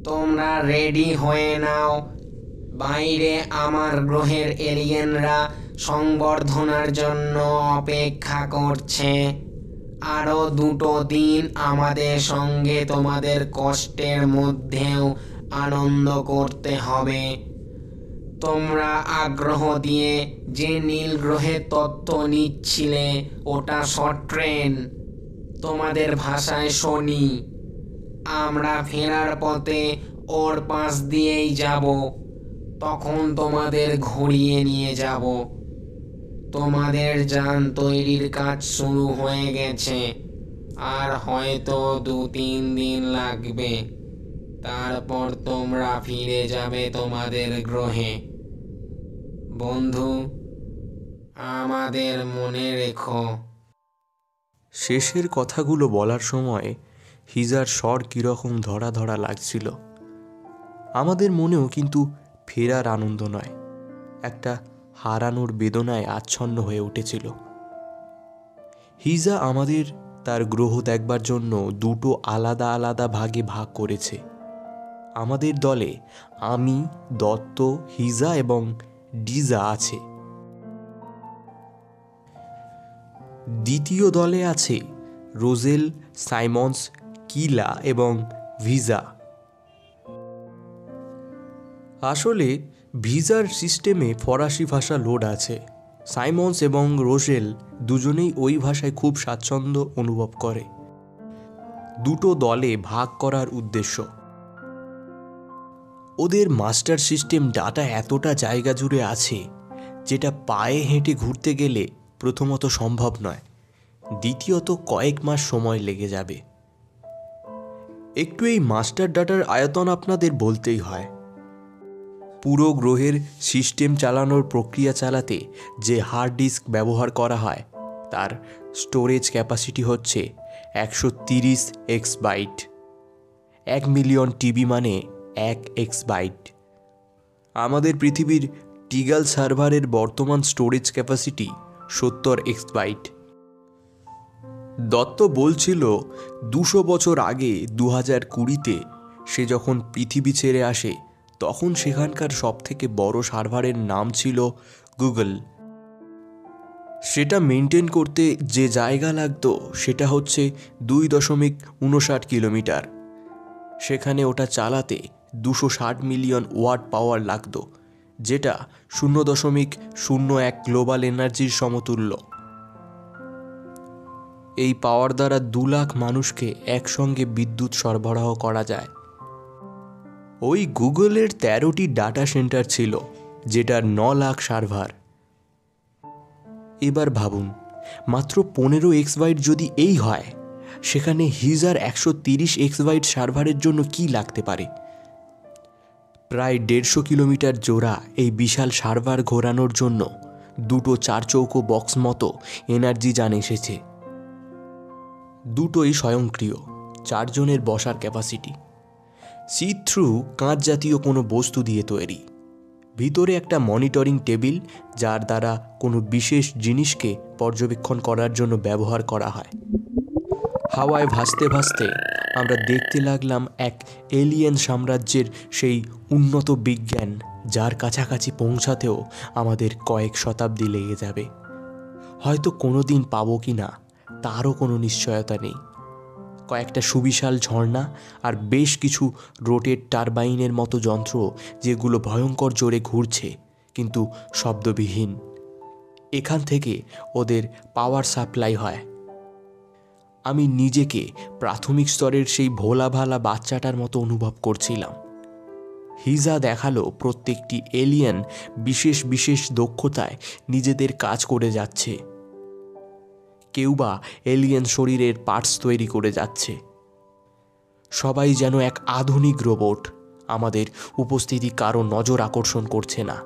তোমরা রেডি হয়ে নাও। বাইরে আমার গ্রহের এলিয়েনরা সংবর্ধনার জন্য অপেক্ষা করছে। আরও 2টো দিন আমাদের সঙ্গে তোমাদের কষ্টের মধ্যেও আনন্দ করতে হবে। তোমরা আগ্রহ দিয়ে যে নীল গ্রহের তত্ত্ব নিচ্ছিলে ওটা সট্রেন, তোমাদের ভাষায় শনি। আমরা ফেরার পথে ওর পাশ দিয়েই যাব। তখন তোমাদের ঘুরিয়ে নিয়ে যাব। তোমাদের যান তৈরির কাজ শুরু হয়ে গেছে, আর হয়তো 2-3 দিন লাগবে। তারপর তোমরা ফিরে যাবে তোমাদের গ্রহে। বন্ধু, আমাদের মনে রেখো। শেষের কথাগুলো বলার সময় হিজার স্বর কীরকম ধরা ধরা লাগছিল। আমাদের মনেও কিন্তু ফেরার আনন্দ নয়, একটা হারানোর বেদনায় আচ্ছন্ন হয়ে উঠেছিল। হিজা আমাদের তার গ্রহ দেখবার জন্য 2টো আলাদা আলাদা ভাগে ভাগ করেছে। আমাদের দলে আমি, দত্ত, হিজা এবং ডিজা আছে। দ্বিতীয় দলে আছে রোজেল, সাইমন্স, কিলা এবং ভিজা। আসলে ভিজার সিস্টেমে ফরাসি ভাষা লোড আছে। সাইমন্স এবং রোজেল দুজনেই ওই ভাষায় খুব স্বাচ্ছন্দ্য অনুভব করে। 2টো দলে ভাগ করার উদ্দেশ্য, ওদের মাস্টার সিস্টেম ডাটা এতটা জায়গা জুড়ে আছে যেটা পায়ে হেঁটে ঘুরতে গেলে প্রথমত সম্ভব নয়, দ্বিতীয়ত কয়েক মাস সময় লেগে যাবে। একটু এই মাস্টার ডাটার আয়তন আপনাদের বলতেই হয়। পুরো গ্রহের সিস্টেম চালানোর প্রক্রিয়া চালাতে যে হার্ড ডিস্ক ব্যবহার করা হয় তার স্টোরেজ ক্যাপাসিটি হচ্ছে 130 এক্সবাইট। 1 মিলিয়ন টিবি মানে 1 এক্সবাইট। আমাদের পৃথিবীর টিগাল সার্ভারের বর্তমান স্টোরেজ ক্যাপাসিটি 70 এক্সবাইট। দত্ত বলছিল 200 বছর আগে 2020-তে সে যখন পৃথিবী ছেড়ে আসে তখন সেখানকার সবথেকে বড় সার্ভারের নাম ছিল গুগল। সেটা মেনটেন করতে যে জায়গা লাগতো সেটা হচ্ছে 2.59 কিলোমিটার। সেখানে ওটা চালাতে 260 মিলিয়ন ওয়াট পাওয়ার লাগতো, যেটা 0.01 গ্লোবাল এনার্জির সমতুল্য। এই পাওয়ার দ্বারা 2 লাখ মানুষকে একসঙ্গে বিদ্যুৎ সরবরাহ করা যায়। ওই গুগলের 13টি ডাটা সেন্টার ছিল, যেটার 9 লাখ সার্ভার। এবার ভাবুন, মাত্র 15 এক্সবাইট যদি এই হয়, সেখানে হিজার 130 এক্সবাইট সার্ভারের জন্য কি লাগতে পারে? প্রায় 150 কিলোমিটার জোড়া এই বিশাল সার্ভার ঘোরানোর জন্য 2টো 4 চৌকো বক্স মতো এনার্জি যান এসেছে। দুটোই স্বয়ংক্রিয়, 4 জনের বসার ক্যাপাসিটি। সি থ্রু কাঁচ জাতীয় কোনো বস্তু দিয়ে তৈরি। ভিতরে একটা মনিটরিং টেবিল, যার দ্বারা কোনো বিশেষ জিনিসকে পর্যবেক্ষণ করার জন্য ব্যবহার করা হয়। হাওয়ায় ভাসতে ভাসতে আমরা দেখতে লাগলাম এক এলিয়েন সাম্রাজ্যের সেই উন্নত বিজ্ঞান, যার কাছাকাছি পৌঁছাতেও আমাদের কয়েক শতাব্দী লেগে যাবে। হয়তো কোনো দিন পাবো কি না তারও কোনো নিশ্চয়তা নেই। কয়েকটা সুবিশাল ঝর্ণা আর বেশ কিছু রোটেট টারবাইনের মতো যন্ত্র, যেগুলো ভয়ঙ্কর জোরে ঘুরছে কিন্তু শব্দবিহীন। এখান থেকে ওদের পাওয়ার সাপ্লাই হয়। আমি নিজেকে প্রাথমিক স্তরের সেই ভোলা ভালা বাচ্চাটার মতো অনুভব করছিলাম। হিজা দেখালো প্রত্যেকটি এলিয়েন বিশেষ বিশেষ দক্ষতায় নিজেদের কাজ করে যাচ্ছে। কেউ বা এলিয়েন শরীরের পার্টস তৈরি করে যাচ্ছে। সবাই যেন এক আধুনিক রোবট। আমাদের উপস্থিতি কারো নজর আকর্ষণ করছে না।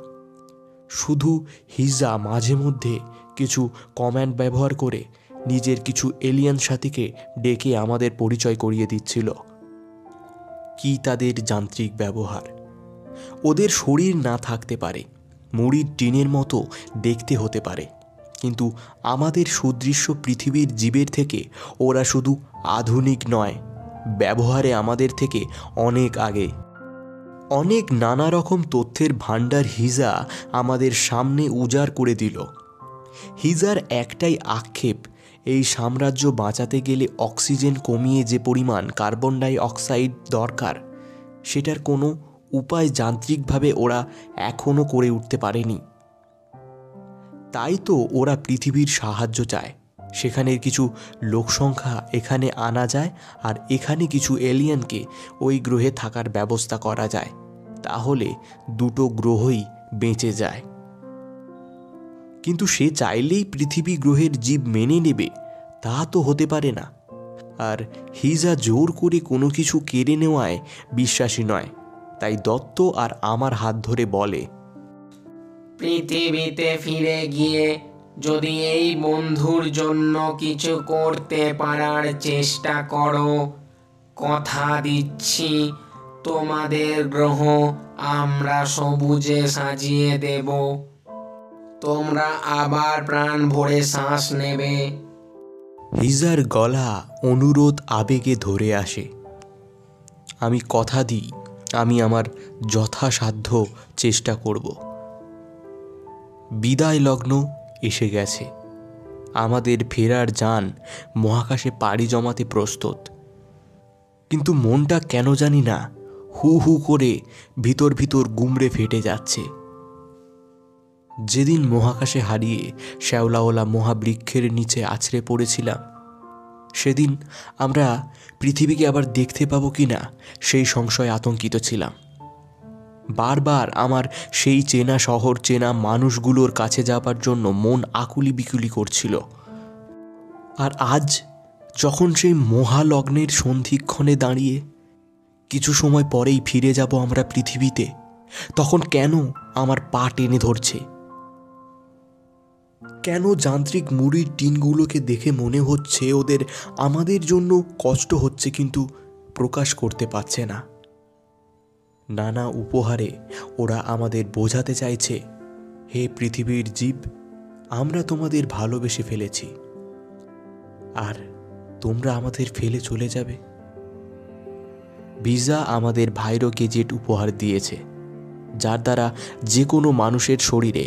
শুধু হিজা মাঝে মধ্যে কিছু কমান্ড ব্যবহার করে নিজের কিছু এলিয়েন সাথীকে ডেকে আমাদের পরিচয় করিয়ে দিচ্ছিল। কি তাদের যান্ত্রিক ব্যবহার! ওদের শরীর না থাকতে পারে, মুড়ির টিনের মতো দেখতে হতে পারে, কিন্তু আমাদের সুদৃশ্য পৃথিবীর জীবের থেকে ওরা শুধু আধুনিক নয়, ব্যবহারে আমাদের থেকে অনেক আগে। অনেক নানা রকম তথ্যের ভাণ্ডার হিজা আমাদের সামনে উজাড় করে দিল। হিজার একটাই আক্ষেপ, এই সাম্রাজ্য বাঁচাতে গেলে অক্সিজেন কমিয়ে যে পরিমাণ কার্বন ডাই অক্সাইড দরকার, সেটার কোনো উপায় যান্ত্রিকভাবে ওরা এখনও করে উঠতে পারেনি। তাই তো ওরা পৃথিবীর সাহায্য চায়। সেখানের কিছু লোকসংখ্যা এখানে আনা যায়, আর এখানে কিছু এলিয়েনকে ওই গ্রহে থাকার ব্যবস্থা করা যায়। তাহলে দুটো গ্রহই বেঁচে যায়। কিন্তু সে চাইলেই পৃথিবী গ্রহের জীব মেনে নেবে তা তো হতে পারে না। আর হিজা জোর করে কোনো কিছু কেড়ে নেওয়ায় বিশ্বাসী নয়। তাই দত্ত আর আমার হাত ধরে বলে, পৃথিবীতে ফিরে গিয়ে যদি এই বন্ধুর জন্য কিছু করতে পারার চেষ্টা করো, কথা দিচ্ছি তোমাদের গ্রহ আমরা সবুজে সাজিয়ে দেব। তোমরা আবার প্রাণ ভরে শ্বাস নেবে। হিজার গলা অনুরোধ আবেগে ধরে আসে। আমি কথা দিই, আমি আমার যথাসাধ্য চেষ্টা করব। বিদায় লগ্ন এসে গেছে। আমাদের ফেরার যান মহাকাশে পাড়ি জমাতে প্রস্তুত। কিন্তু মনটা কেন জানি না হু হু করে ভিতর ভিতর গুমড়ে ফেটে যাচ্ছে। যেদিন মহাকাশে হারিয়ে শ্যাওলাওয়ালা মহাবৃক্ষের নিচে আছড়ে পড়েছিলাম, সেদিন আমরা পৃথিবীকে আবার দেখতে পাবো কি না সেই সংশয়ে আতঙ্কিত ছিলাম। বারবার আমার সেই চেনা শহর, চেনা মানুষগুলোর কাছে যাবার জন্য মন আকুলি বিকুলি করছিল। আর আজ যখন সেই মহালগ্নের সন্ধিক্ষণে দাঁড়িয়ে কিছু সময় পরেই ফিরে যাব আমরা পৃথিবীতে, তখন কেন আমার পা টেনে ধরছে? কেন যান্ত্রিক মুড়ির টিনগুলোকে দেখে মনে হচ্ছে ওদের আমাদের জন্য কষ্ট হচ্ছে, কিন্তু প্রকাশ করতে পারছে না। নানা উপহারে ওরা আমাদের বোঝাতে চাইছে, হে পৃথিবীর জীব, আমরা তোমাদের ভালোবেসে ফেলেছি, আর তোমরা আমাদের ফেলে চলে যাবে। ভিজা আমাদের ভাইরো গেজেট উপহার দিয়েছে, যার দ্বারা যে কোনো মানুষের শরীরে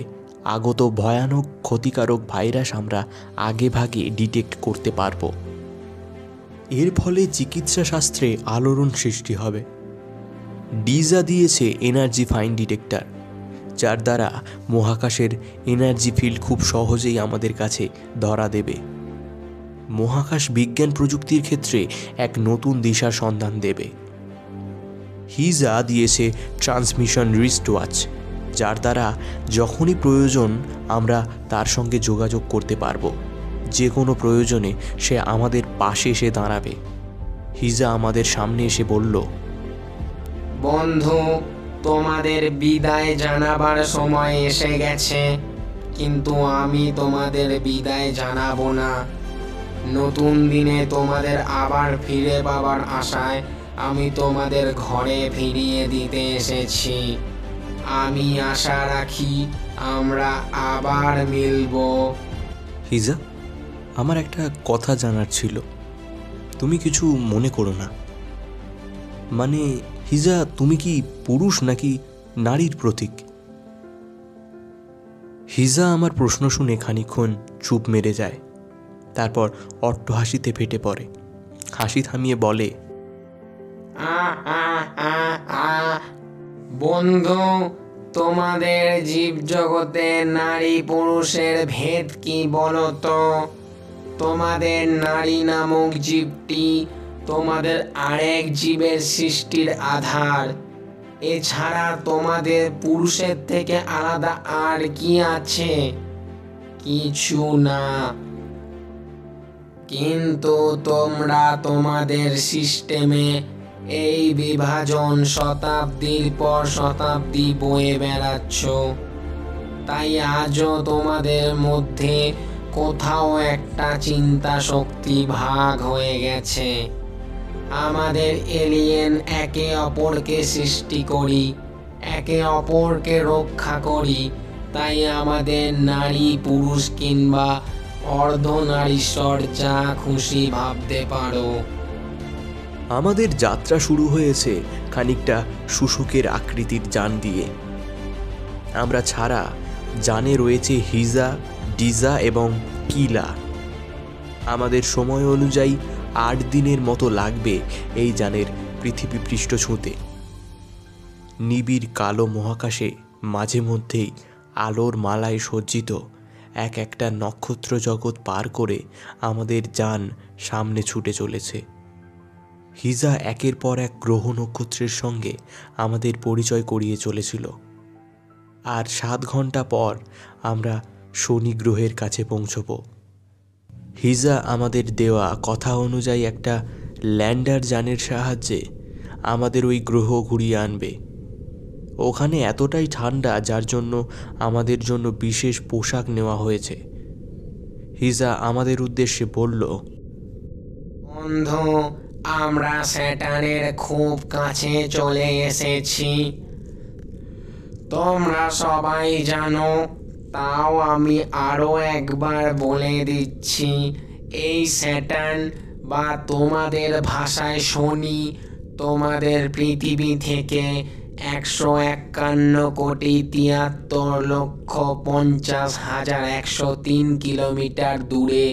আগত ভয়ানক ক্ষতিকারক ভাইরাস আমরা আগেভাগে ডিটেক্ট করতে পারব। এর ফলে চিকিৎসা শাস্ত্রে আলোড়ন সৃষ্টি হবে। ডিজা দিয়েছে এনার্জি ফাইন ডিটেক্টর, যার দ্বারা মহাকাশের এনার্জি ফিল্ড খুব সহজেই আমাদের কাছে ধরা দেবে। মহাকাশ বিজ্ঞান প্রযুক্তির ক্ষেত্রে এক নতুন দিশার সন্ধান দেবে। হিজা দিয়েছে ট্রান্সমিশন রিস্ট ওয়াচ, যার দ্বারা যখনই প্রয়োজন আমরা তার সঙ্গে যোগাযোগ করতে পারবো। যে কোনো প্রয়োজনে সে আমাদের পাশে এসে দাঁড়াবে। হিজা আমাদের সামনে এসে বলল, বন্ধু, তোমাদের বিদায় জানাবার সময় এসে গেছে, কিন্তু আমি তোমাদের বিদায় জানাবো না। নতুন দিনে তোমাদের আবার ফিরে পাবার আশায় আমি তোমাদের ঘরে ফিরিয়ে দিতে এসেছি। আমি আশা রাখি আমরা আবার মিলবো। হিজা, আমার একটা কথা জানার ছিল, তুমি কিছু মনে করো না। মানে হিজা, তুমি কি পুরুষ নাকি নারীর প্রতীক? হিজা আমার প্রশ্ন শুনে খানিকক্ষণ চুপ মেরে যায়, তারপর অট্টহাসিতে ফেটে পড়ে। হাসি থামিয়ে বলে, বন্ধু, তোমাদের জীবজগতে নারী পুরুষের ভেদ কি বলো তো? তোমাদের নারী নামক জীবটি তোমাদের আরেক জীবের সৃষ্টির আধার। এছাড়া তোমাদের পুরুষের থেকে আলাদা আর কি আছে? কিছু না। কিন্তু তোমরা তোমাদের সিস্টেমে এই বিভাজন শতাব্দীর পর শতাব্দী বয়ে বেড়াচ্ছ। তাই আজও তোমাদের মধ্যে কোথাও একটা চিন্তা শক্তি ভাগ হয়ে গেছে। আমাদের এলিয়েন একে অপরকে সৃষ্টি করি, একে অপরকে রক্ষা করি। তাই আমাদের নারী পুরুষ কিংবা অর্ধনারীশ্বর যা খুশি ভাবতে পারো। আমাদের যাত্রা শুরু হয়েছে খানিকটা শুশুকের আকৃতির যান দিয়ে। আমরা ছাড়া যানে রয়েছে হিজা, ডিজা এবং কিলা। আমাদের সময় অনুযায়ী 8 দিনের মতো লাগবে এই যানের পৃথিবী পৃষ্ঠ ছুঁতে। নিবিড় কালো মহাকাশে মাঝে মধ্যেই আলোর মালায় সজ্জিত এক একটা নক্ষত্র জগৎ পার করে আমাদের যান সামনে ছুটে চলেছে। হিজা একের পর এক গ্রহ নক্ষত্রের সঙ্গে আমাদের পরিচয় করিয়ে চলেছিল। আর 7 ঘন্টা পর আমরা শনি গ্রহের কাছে পৌঁছব। হিজা আমাদের দেওয়া কথা অনুযায়ী একটা ল্যান্ডার যানের সাহায্যে আমাদের ওই গ্রহ ঘুরিয়ে আনবে। ওখানে এতটাই ঠান্ডা যার জন্য আমাদের জন্য বিশেষ পোশাক নেওয়া হয়েছে। হিজা আমাদের উদ্দেশ্যে বলল, বন্ধু, আমরা স্যাটার্নের খুব কাছে চলে এসেছি। তোমরা সবাই জানো, তাও আমি আরো একবার বলে দিচ্ছি, এই স্যাটার্ন বা তোমাদের ভাষায় শনি তোমাদের পৃথিবী থেকে 151,73,50,103 কিলোমিটার দূরে,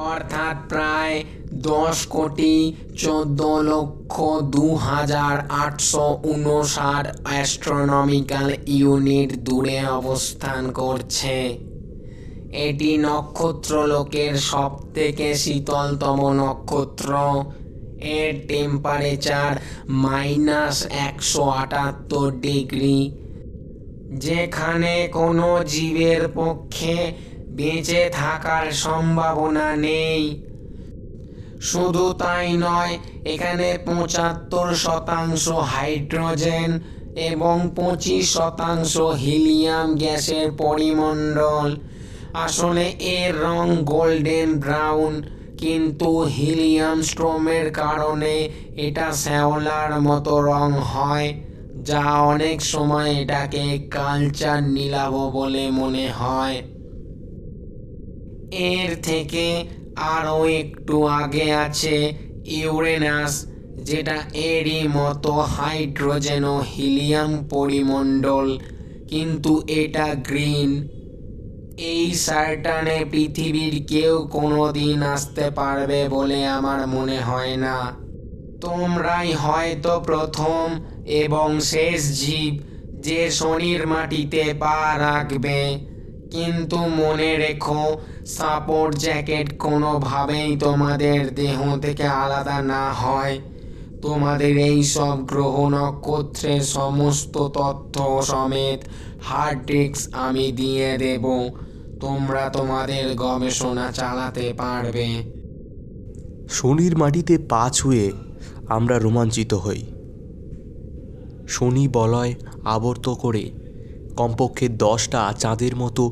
অর্থাৎ প্রায় 10,14,02,859 অ্যাস্ট্রোনমিক্যাল ইউনিট দূরে অবস্থান করছে। এটি নক্ষত্রলোকের সব থেকে শীতলতম নক্ষত্র। এর টেম্পারেচার -178 ডিগ্রি, যেখানে কোনো জীবের পক্ষে বেঁচে থাকার সম্ভাবনা নেই। শুধু তাই নয়, এখানে 75% হাইড্রোজেন এবং 25% হিলিয়াম গ্যাসের পরিমণ্ডল। আসলে এর রং গোল্ডেন ব্রাউন, কিন্তু হিলিয়াম স্ট্রোমের কারণে এটা শ্যাওলার মতো রং হয়, যা অনেক সময় এটাকে কালচার নীলাভ বলে মনে হয়। এর থেকে আরও একটু আগে আছে ইউরেনাস, যেটা এরই মতো হাইড্রোজেন ও হিলিয়াম পরিমণ্ডল, কিন্তু এটা গ্রিন। এই স্যাটার্নে পৃথিবীর কেউ কোনোদিন আসতে পারবে বলে আমার মনে হয় না। তোমরাই হয়তো প্রথম এবং শেষ জীব যে শনির মাটিতে পা রাখবে। কিন্তু মনে রেখো, সাপোর্ট জ্যাকেট কোনোভাবেই তোমাদের দেহ থেকে আলাদা না হয়। তোমাদের এই সব গ্রহ নক্ষত্রের সমস্ত তথ্য সমেত হার্ড ডিস্ক আমি দিয়ে দেব। তোমরা তোমাদের গবেষণা চালাতে পারবে। শনির মাটিতে পা ছুঁয়ে আমরা রোমাঞ্চিত হই। শনি বলয় আবর্ত করে কমপক্ষে 10টা চাঁদের মতো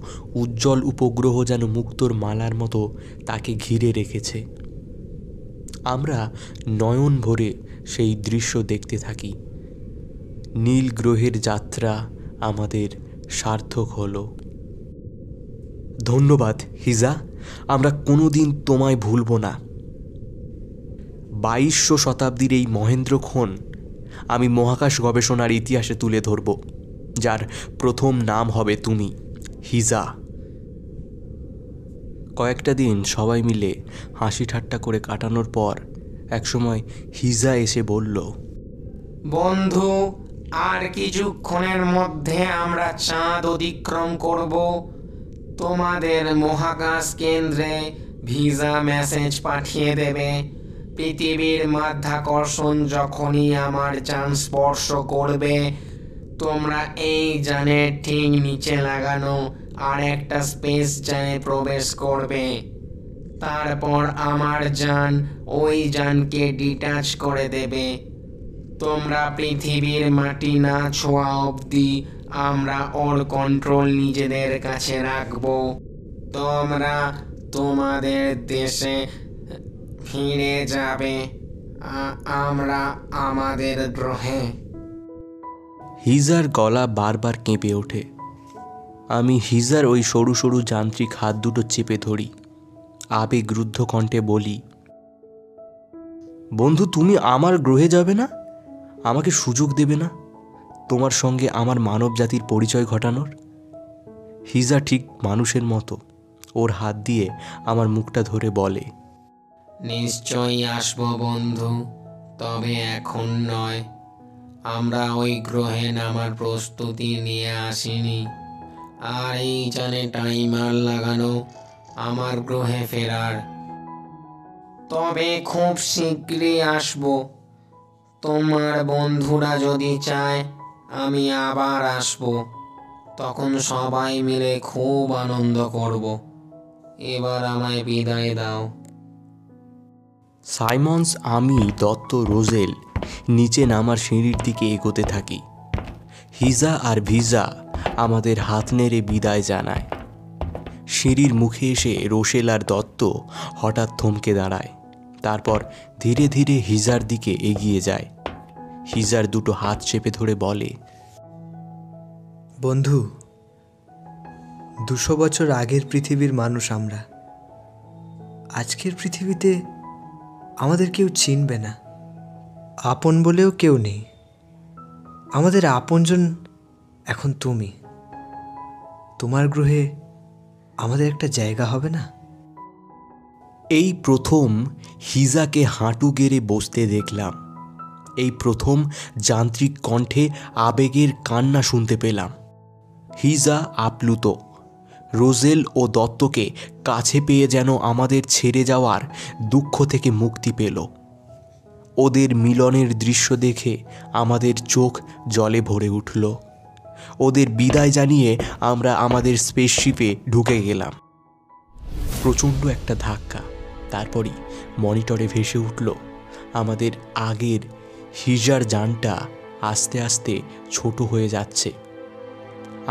উজ্জ্বল উপগ্রহ যেন মুক্তোর মালার মতো তাকে ঘিরে রেখেছে। আমরা নয়ন ভরে সেই দৃশ্য দেখতে থাকি। নীল গ্রহের যাত্রা আমাদের সার্থক হলো। ধন্যবাদ হিজা, আমরা কোনোদিন তোমায় ভুলব না। 2200 শতাব্দীর এই মহেন্দ্রক্ষণ আমি মহাকাশ গবেষণার ইতিহাসে তুলে ধরব, যার প্রথম নাম হবে তুমি, হিজা। কয়েকটা দিন সবাই মিলে হাসি ঠাট্টা করে কাটানোর পর একসময় হিজা এসে বলল, বন্ধু, আর কিছুক্ষণের মধ্যে আমরা চাঁদ অতিক্রম করব। তোমাদের মহাকাশ কেন্দ্রে ভিসা মেসেজ পাঠিয়ে দেবে। পৃথিবীর মাধ্যাকর্ষণ যখনই আমার যান স্পর্শ করবে, তোমরা এই যানের ঠিক নিচে লাগানো আর একটা স্পেস যানে প্রবেশ করবে। তারপর আমার যান ওই যানকে ডিটাচ করে দেবে। তোমরা পৃথিবীর মাটি না ছোঁয়া অবধি আমরা ওর কন্ট্রোল নিজেদের কাছে রাখবো। তোমরা তোমাদের দেশে ফিরে যাবে, আমরা আমাদের গ্রহে। হিজার গলা বারবার কেঁপে ওঠে। আমি হিজার ওই সরু সরু যান্ত্রিক হাত দুটো চেপে ধরি, আবেগরুদ্ধ কণ্ঠে বলি, বন্ধু, তুমি আমার গ্রহে যাবে না? আমাকে সুযোগ দেবে না তোমার সঙ্গে আমার মানব জাতির পরিচয় ঘটানোর? হিজা ঠিক মানুষের মতো ওর হাত দিয়ে আমার মুখটা ধরে বলে, নিশ্চয়ই আসবো বন্ধু, তবে এখন নয়। আমরা ওই গ্রহে নামার প্রস্তুতি নিয়ে আসিনি, আর এই জানে টাইমার লাগানো আমার গ্রহে ফেরার। তবে খুব শীঘ্রই আসবো। তোমার বন্ধুরা যদি চায় আমি আবার আসবো, তখন সবাই মিলে খুব আনন্দ করব। এবার আমায় বিদায় দাও। সাইমন্স, আমি, দত্ত, রোজেল নিচে নামার সিঁড়ির দিকে এগোতে থাকি। হিজা আর ভিজা আমাদের হাত নেড়ে বিদায় জানায়। সিঁড়ির মুখে এসে রোশেল আর দত্ত হঠাৎ থমকে দাঁড়ায়, তারপর ধীরে ধীরে হিজার দিকে এগিয়ে যায়। হিজার দুটো হাত চেপে ধরে বলে, বন্ধু, 200 বছর আগের পৃথিবীর মানুষ আমরা। আজকের পৃথিবীতে আমাদের কেউ চিনবে না, আপন বলেও কেউ নেই। আমাদের আপনজন এখন তুমি। তোমার গ্রহে আমাদের একটা জায়গা হবে না? এই প্রথম হিজাকে হাঁটু গেড়ে বসতে দেখলাম। এই প্রথম যান্ত্রিক কণ্ঠে আবেগের কান্না শুনতে পেলাম। হিজা আপ্লুত। রোজেল ও দত্তকে কাছে পেয়ে যেন আমাদের ছেড়ে যাওয়ার দুঃখ থেকে মুক্তি পেল। ওদের মিলনের দৃশ্য দেখে আমাদের চোখ জলে ভরে উঠল। ওদের বিদায় জানিয়ে আমরা আমাদের স্পেসশিপে ঢুকে গেলাম। প্রচণ্ড একটা ধাক্কা, তারপরই মনিটরে ভেসে উঠল আমাদের আগের হিজার যানটা আস্তে আস্তে ছোট হয়ে যাচ্ছে।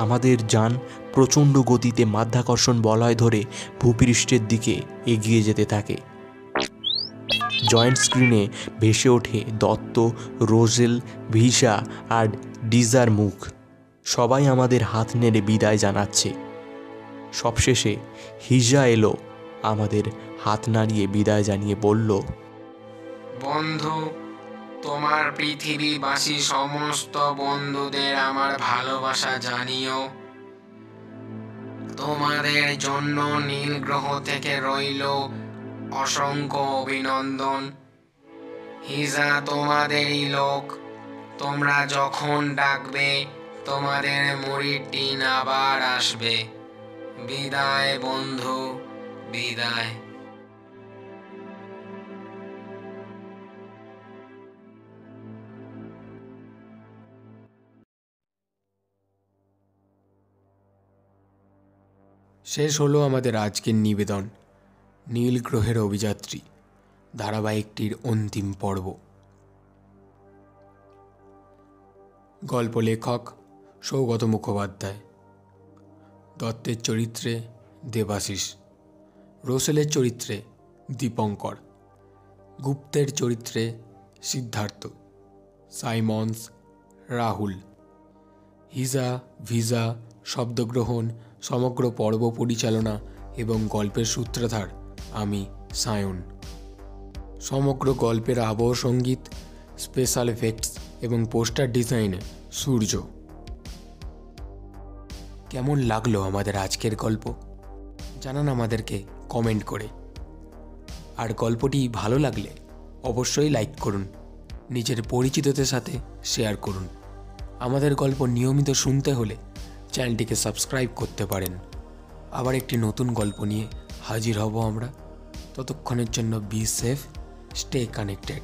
আমাদের যান প্রচণ্ড গতিতে মাধ্যাকর্ষণ বলয় ধরে ভূপৃষ্ঠের দিকে এগিয়ে যেতে থাকে। জয়েন্ট স্ক্রিনে ভেসে ওঠে দত্ত, রোজেল, ভিসা আর ডিজার মুখ। সবাই আমাদের হাত নেড়ে বিদায় জানাচ্ছে। সবশেষে হিজা এলো, আমাদের হাত নাড়িয়ে বিদায় জানিয়ে বলল, বন্ধু, তোমার পৃথিবীবাসী সমস্ত বন্ধুদের আমার ভালোবাসা জানিও। তোমাদের জন্য নীল গ্রহ থেকে রইল অসংখ্য অভিনন্দন। হিজা তোমাদেরই লোক। তোমরা যখন ডাকবে তোমাদের মুড়ির টিন আবার আসবে। বিদায় বন্ধু, বিদায়। শেষ হলো আমাদের আজকের নিবেদন, নীল গ্রহের অভিযাত্রী ধারাবাহিকটির অন্তিম পর্ব। গল্প লেখক সৌগত মুখোপাধ্যায়, দত্তের চরিত্রে দেবাশিস, রোসেলের চরিত্রে দীপঙ্কর, গুপ্তের চরিত্রে সিদ্ধার্থ, সাইমন্স রাহুল, হিজা ভিজা শব্দগ্রহণ, সমগ্র পর্ব পরিচালনা এবং গল্পের সূত্রধার আমি সায়ন। সমগ্র গল্পের আবহ সঙ্গীত, স্পেশাল এফেক্টস এবং পোস্টার ডিজাইনে সূর্য। কেমন লাগলো আমাদের আজকের গল্প জানান আমাদেরকে কমেন্ট করে। আর গল্পটি ভালো লাগলে অবশ্যই লাইক করুন, নিজের পরিচিতদের সাথে শেয়ার করুন। আমাদের গল্প নিয়মিত শুনতে হলে চ্যানেলটিকে সাবস্ক্রাইব করতে পারেন। আবার একটি নতুন গল্প নিয়ে হাজির হব আমরা। ততক্ষণের জন্য বি সেফ, স্টে কানেক্টেড।